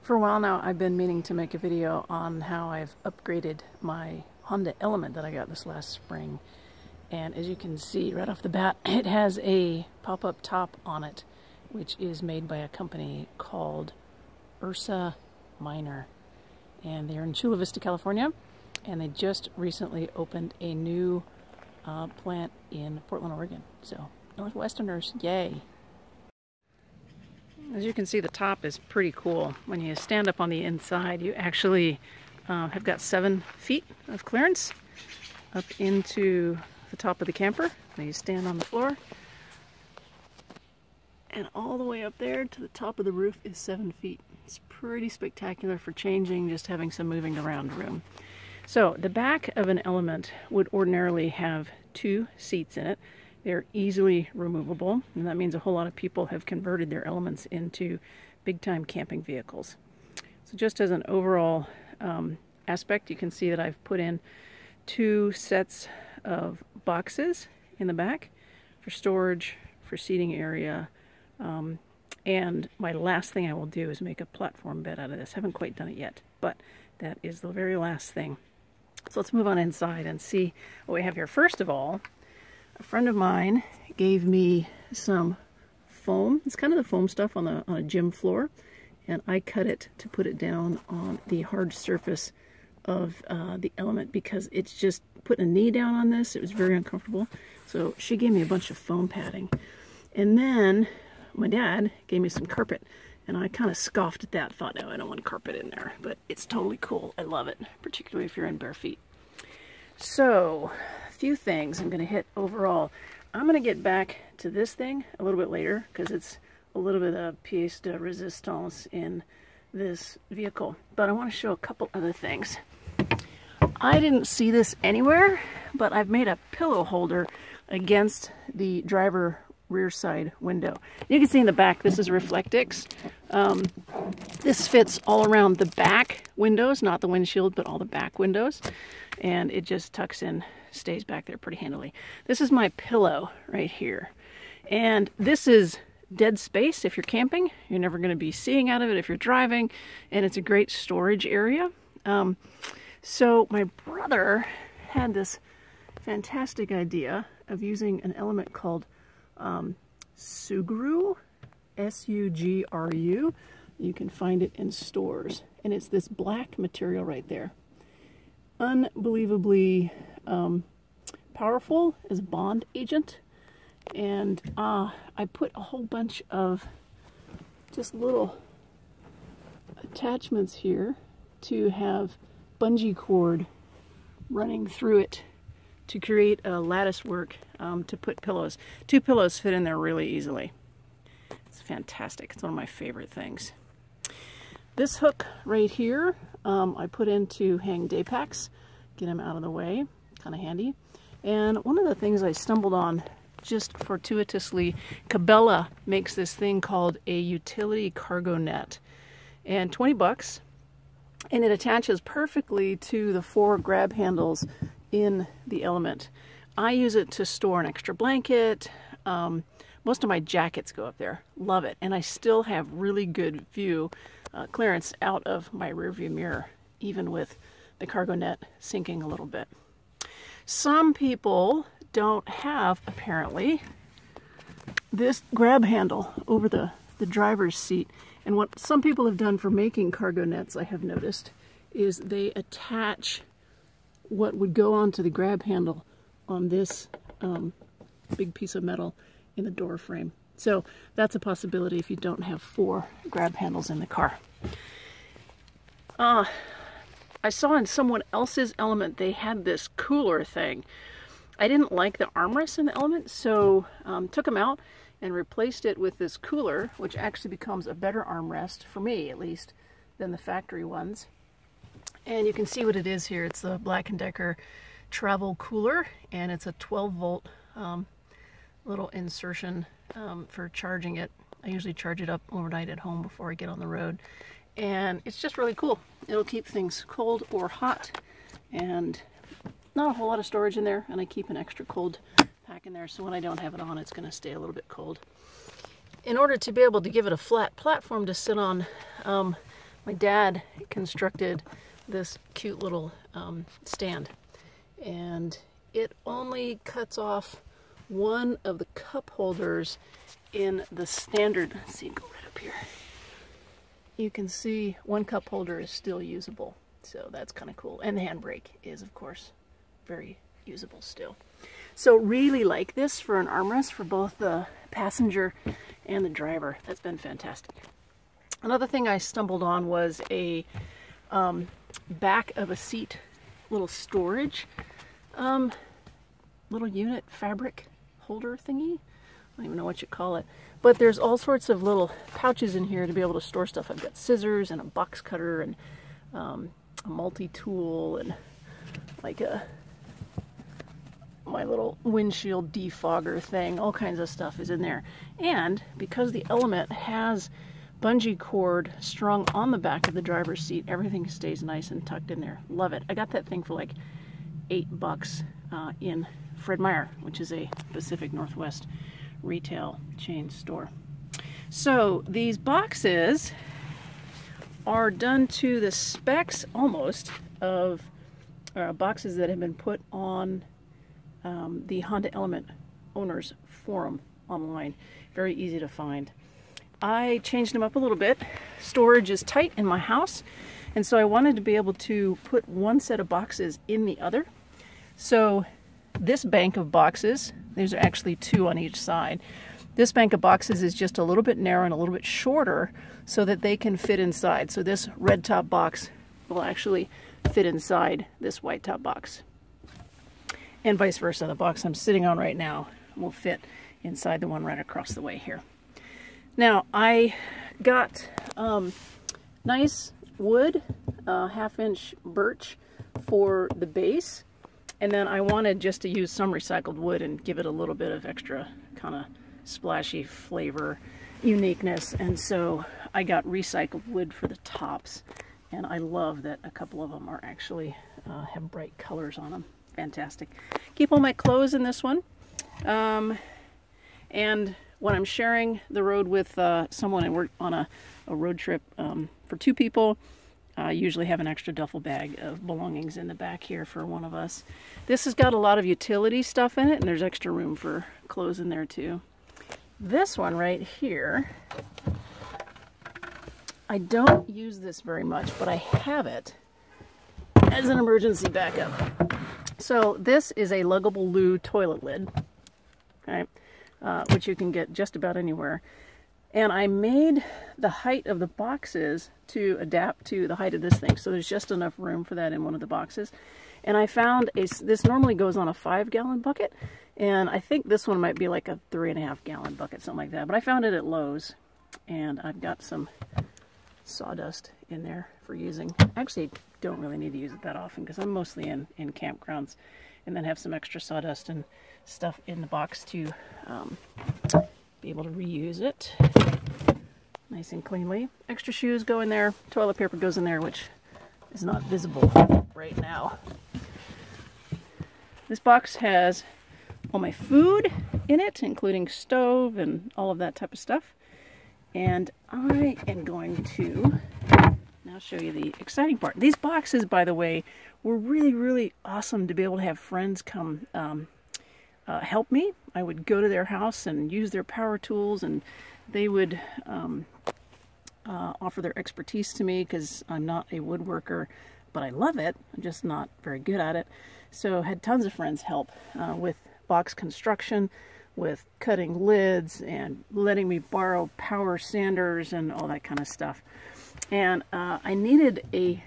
For a while now, I've been meaning to make a video on how I've upgraded my Honda Element that I got this last spring. And as you can see right off the bat, it has a pop-up top on it, which is made by a company called Ursa Minor. And they're in Chula Vista, California. And they just recently opened a new plant in Portland, Oregon. So, Northwesterners, yay! As you can see, the top is pretty cool. When you stand up on the inside, you actually have got 7 feet of clearance up into the top of the camper. Then you stand on the floor, and all the way up there to the top of the roof is 7 feet. It's pretty spectacular for changing, just having some moving around room. So the back of an Element would ordinarily have 2 seats in it. They're easily removable, and that means a whole lot of people have converted their Elements into big-time camping vehicles. So just as an overall aspect, you can see that I've put in 2 sets of boxes in the back for storage, for seating area, and my last thing I will do is make a platform bed out of this. Haven't quite done it yet, but that is the very last thing. So let's move on inside and see what we have here. First of all, a friend of mine gave me some foam. It's kind of the foam stuff on a gym floor, and I cut it to put it down on the hard surface of the Element because it's just putting a knee down on this. It was very uncomfortable. So she gave me a bunch of foam padding. And then my dad gave me some carpet, and I kind of scoffed at that. Thought, no, I don't want carpet in there, but it's totally cool. I love it, particularly if you're in bare feet. So, a few things I'm going to hit overall. I'm going to get back to this thing a little bit later because it's a little bit of pièce de résistance in this vehicle. But I want to show a couple other things. I didn't see this anywhere, but I've made a pillow holder against the driver rear side window. You can see in the back, this is Reflectix. This fits all around the back windows, not the windshield, but all the back windows. And it just tucks in, stays back there pretty handily. This is my pillow right here. And this is dead space if you're camping. You're never going to be seeing out of it if you're driving. And it's a great storage area. So my brother had this fantastic idea of using an Element called Sugru, S-U-G-R-U. You can find it in stores. And it's this black material right there. Unbelievably powerful as a bond agent. And I put a whole bunch of just little attachments here to have bungee cord running through it to create a lattice work to put pillows. 2 pillows fit in there really easily. It's fantastic. It's one of my favorite things. This hook right here, I put in to hang day packs, get them out of the way, kind of handy. And one of the things I stumbled on just fortuitously, Cabela makes this thing called a utility cargo net. And 20 bucks, and it attaches perfectly to the 4 grab handles in the Element. I use it to store an extra blanket. Most of my jackets go up there. Love it. And I still have really good view clearance out of my rearview mirror, even with the cargo net sinking a little bit. Some people don't have, apparently, this grab handle over the driver's seat. And what some people have done for making cargo nets, I have noticed, is they attach what would go onto the grab handle on this big piece of metal in the door frame. So that's a possibility if you don't have 4 grab handles in the car. I saw in someone else's Element they had this cooler thing. I didn't like the armrests in the Element, so took them out and replaced it with this cooler, which actually becomes a better armrest, for me at least, than the factory ones. And you can see what it is here. It's the Black & Decker travel cooler, and it's a 12-volt little insertion for charging it. I usually charge it up overnight at home before I get on the road. And it's just really cool. It'll keep things cold or hot, and not a whole lot of storage in there, and I keep an extra cold pack in there, so when I don't have it on, it's going to stay a little bit cold. In order to be able to give it a flat platform to sit on, my dad constructed this cute little stand, and it only cuts off one of the cup holders in the standard. Let's see, go right up here. You can see one cup holder is still usable, so that's kind of cool. And the handbrake is, of course, very usable still. So really like this for an armrest for both the passenger and the driver. That's been fantastic. Another thing I stumbled on was a back of a seat little storage little unit fabric holder thingy. I don't even know what you call it. But there's all sorts of little pouches in here to be able to store stuff. I've got scissors and a box cutter and a multi-tool and like my little windshield defogger thing. All kinds of stuff is in there. And because the Element has bungee cord strung on the back of the driver's seat, everything stays nice and tucked in there. Love it. I got that thing for like $8 in Fred Meyer, which is a Pacific Northwest retail chain store. So these boxes are done to the specs almost of boxes that have been put on the Honda Element owners forum online. Very easy to find. I changed them up a little bit. Storage is tight in my house, and so I wanted to be able to put one set of boxes in the other. So this bank of boxes, there's actually two on each side. This bank of boxes is just a little bit narrow and a little bit shorter so that they can fit inside. So this red top box will actually fit inside this white top box. And vice versa, the box I'm sitting on right now will fit inside the one right across the way here. Now, I got nice wood, 1/2-inch birch for the base, and then I wanted just to use some recycled wood and give it a little bit of extra kind of splashy flavor, uniqueness, and so I got recycled wood for the tops, and I love that a couple of them are actually have bright colors on them. Fantastic. Keep all my clothes in this one, and when I'm sharing the road with someone, and we're on a road trip for 2 people, I usually have an extra duffel bag of belongings in the back here for one of us. This has got a lot of utility stuff in it, and there's extra room for clothes in there too. This one right here, I don't use this very much, but I have it as an emergency backup. So this is a Luggable Loo Toilet Lid, okay? Which you can get just about anywhere. And I made the height of the boxes to adapt to the height of this thing. So there's just enough room for that in one of the boxes. And I found this normally goes on a 5-gallon bucket. And I think this one might be like a 3.5-gallon bucket, something like that. But I found it at Lowe's. And I've got some sawdust in there for using. Actually, don't really need to use it that often because I'm mostly in campgrounds. And then have some extra sawdust and stuff in the box to be able to reuse it nice and cleanly. Extra shoes go in there. Toilet paper goes in there, which is not visible right now. This box has all my food in it, including stove and all of that type of stuff. And I am going to now show you the exciting part. These boxes, by the way, were really, really awesome to be able to have friends come help me. I would go to their house and use their power tools, and they would offer their expertise to me because I'm not a woodworker, but I love it. I'm just not very good at it. So had tons of friends help with box construction, with cutting lids, and letting me borrow power sanders and all that kind of stuff. And I needed a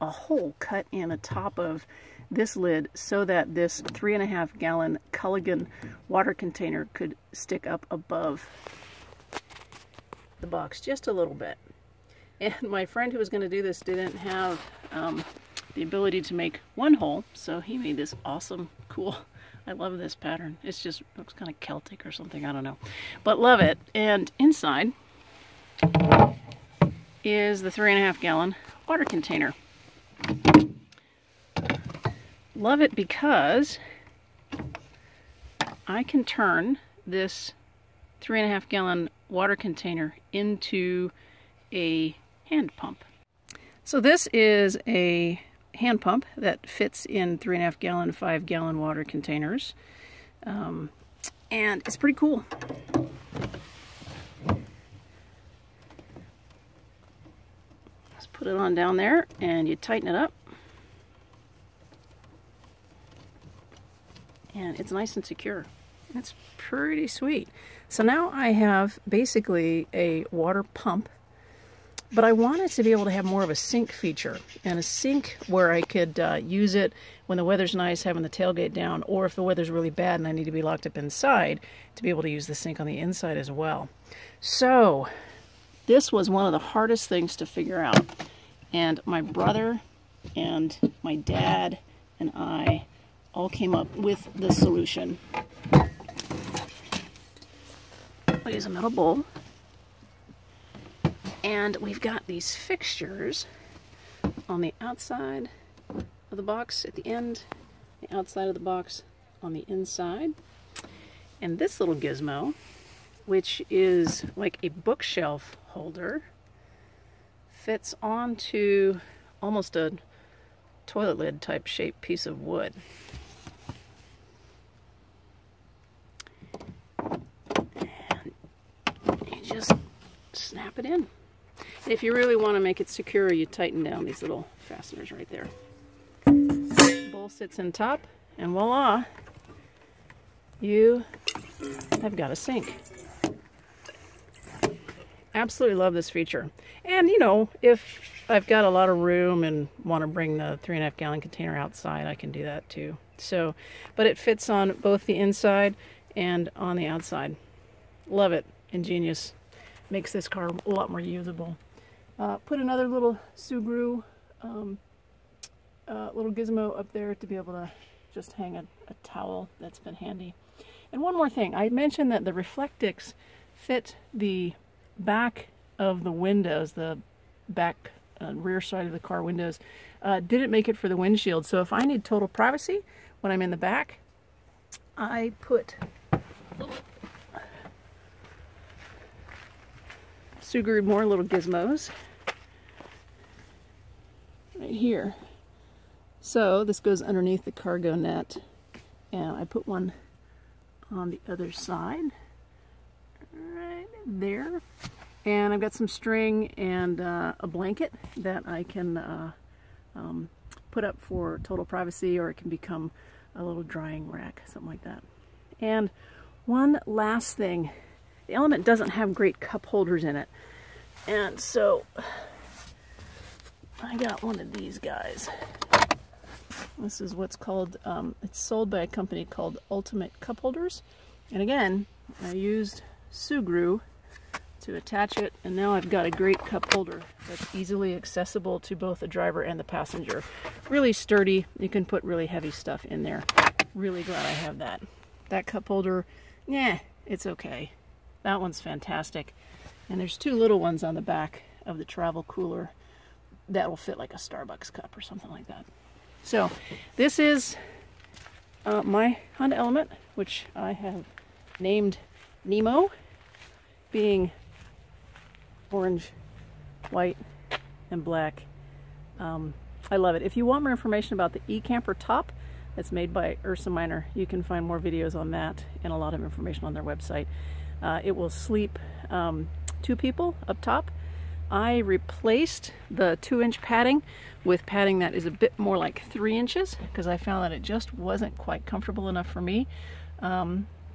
hole cut in the top of this lid so that this 3.5-gallon Culligan water container could stick up above the box just a little bit. And my friend who was going to do this didn't have the ability to make one hole, so he made this awesome, cool, I love this pattern. It's just looks kind of Celtic or something, I don't know. But love it. And inside is the 3.5-gallon water container. Love it because I can turn this 3.5-gallon water container into a hand pump. So this is a hand pump that fits in 3.5 gallon, 5 gallon water containers. And it's pretty cool. Just put it on down there and you tighten it up. And it's nice and secure. It's pretty sweet. So now I have basically a water pump, but I wanted to be able to have more of a sink feature, and a sink where I could use it when the weather's nice, having the tailgate down, or if the weather's really bad and I need to be locked up inside, to be able to use the sink on the inside as well. So this was one of the hardest things to figure out, and my brother and my dad and I all came up with the solution. We use a metal bowl, and we've got these fixtures on the outside of the box at the end, the outside of the box on the inside, and this little gizmo, which is like a bookshelf holder, fits onto almost a toilet lid type shaped piece of wood. Just snap it in. And if you really want to make it secure, you tighten down these little fasteners right there. The bowl sits in top, and voila, you have got a sink. Absolutely love this feature. And you know, if I've got a lot of room and want to bring the 3.5 gallon container outside, I can do that too. So, but it fits on both the inside and on the outside. Love it. Ingenious. Makes this car a lot more usable. Put another little Sugru little gizmo up there to be able to just hang a towel. That's been handy. And one more thing, I mentioned that the Reflectix fit the back of the windows, the back rear side of the car windows. Didn't make it for the windshield, so if I need total privacy when I'm in the back, I put Sugru more little gizmos right here. So this goes underneath the cargo net, and I put one on the other side right there, and I've got some string and a blanket that I can put up for total privacy, or it can become a little drying rack, something like that. And one last thing, the Element doesn't have great cup holders in it, and so I got one of these guys. This is what's called, it's sold by a company called Ultimate Cupholders, and again, I used Sugru to attach it, and now I've got a great cup holder that's easily accessible to both the driver and the passenger. Really sturdy, you can put really heavy stuff in there. Really glad I have that. That cup holder, yeah, it's okay. That one's fantastic. And there's two little ones on the back of the travel cooler that will fit like a Starbucks cup or something like that. So this is my Honda Element, which I have named Nemo, being orange, white, and black. I love it. If you want more information about the e-camper top that's made by Ursa Minor, you can find more videos on that and a lot of information on their website. It will sleep 2 people up top. I replaced the 2-inch padding with padding that is a bit more like 3 inches, because I found that it just wasn't quite comfortable enough for me.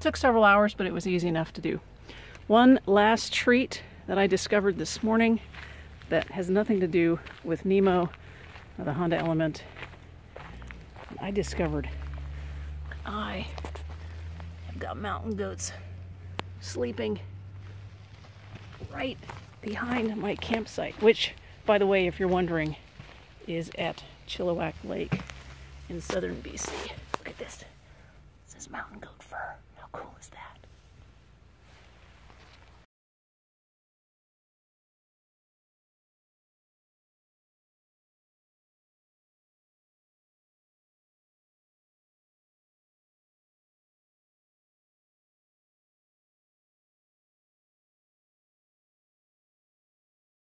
Took several hours, but it was easy enough to do. One last treat that I discovered this morning that has nothing to do with Nemo or the Honda Element. I discovered I have got mountain goats sleeping right behind my campsite, which, by the way, if you're wondering, is at Chilliwack Lake in southern BC. Look at this. This is mountain goat fur. How cool is that?